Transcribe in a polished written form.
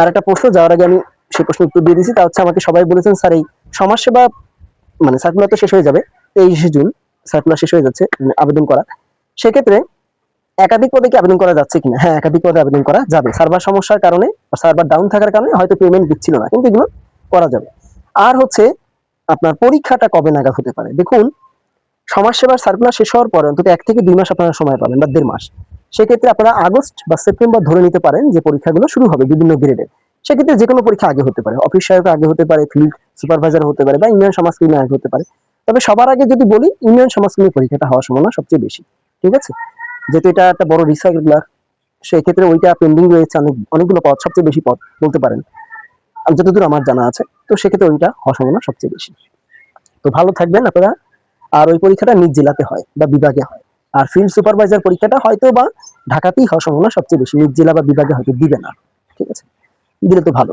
আর একটা প্রশ্ন যাওয়ার আগে আমি সেই প্রশ্ন উত্তর দিয়ে দিয়েছি, তা হচ্ছে আমাকে সবাই বলেছেন স্যার এই সমাজসেবা মানে সার্কুলার তো শেষ হয়ে যাবে 23শে জুন, সার্কুলার শেষ হয়ে যাচ্ছে আবেদন করা। সেক্ষেত্রে একাধিক পদে কি আবেদন করা যাচ্ছে কিনা? হ্যাঁ, একাধিক পদে আবেদন করা যাবে। সার্ভার সমস্যার কারণে বা সার্ভার ডাউন থাকার কারণে হয়তো পেমেন্ট দিচ্ছিল না, কিন্তু এগুলো করা যাবে। আর হচ্ছে আপনার পরীক্ষাটা কবে নাগাদ হতে পারে? দেখুন, সমাজসেবার সার্কুলার শেষ হওয়ার পরে অন্তত 1 থেকে 2 মাস আপনারা সময় পাবেন বা 1.5 মাস। সেক্ষেত্রে আপনারা আগস্ট বা সেপ্টেম্বর ধরে নিতে পারেন যে পরীক্ষাগুলো শুরু হবে বিভিন্ন গ্রেডের। সেক্ষেত্রে যেকোনো পরীক্ষা আগে হতে পারে। অফিস সহায়ক আগে হতে পারে, ফিল্ড সুপারভাইজার হতে পারে বা ইউনিয়ন সমাজকর্মী আগে হতে পারে। তবে সবার আগে যদি বলি ইউনিয়ন সমাজকর্মী পরীক্ষাটা হওয়ার সম্ভাবনা সবচেয়ে বেশি। ঠিক আছে? যেহেতু এটা একটা বড় রিসার্কুলার, সেক্ষেত্রে ওইটা পেন্ডিং রয়েছে অনেকগুলো পদ, সবচেয়ে বেশি পদ বলতে পারেন। আর যতদূর আমার জানা আছে। তো সেক্ষেত্রে ওইটা হওয়ার সম্ভাবনা সবচেয়ে বেশি। তো ভালো থাকবেন আপনারা। আর ওই পরীক্ষাটা নিজ জেলাতে হয় বা বিভাগে হয়। আর ফিল্ড সুপারভাইজার পরীক্ষাটা হয়তো বা ঢাকাতেই হওয়ার সম্ভাবনা সবচেয়ে বেশি, নিজ জেলা বা বিভাগে হয়তো দিবে না। ঠিক আছে? দিলে তো ভালো।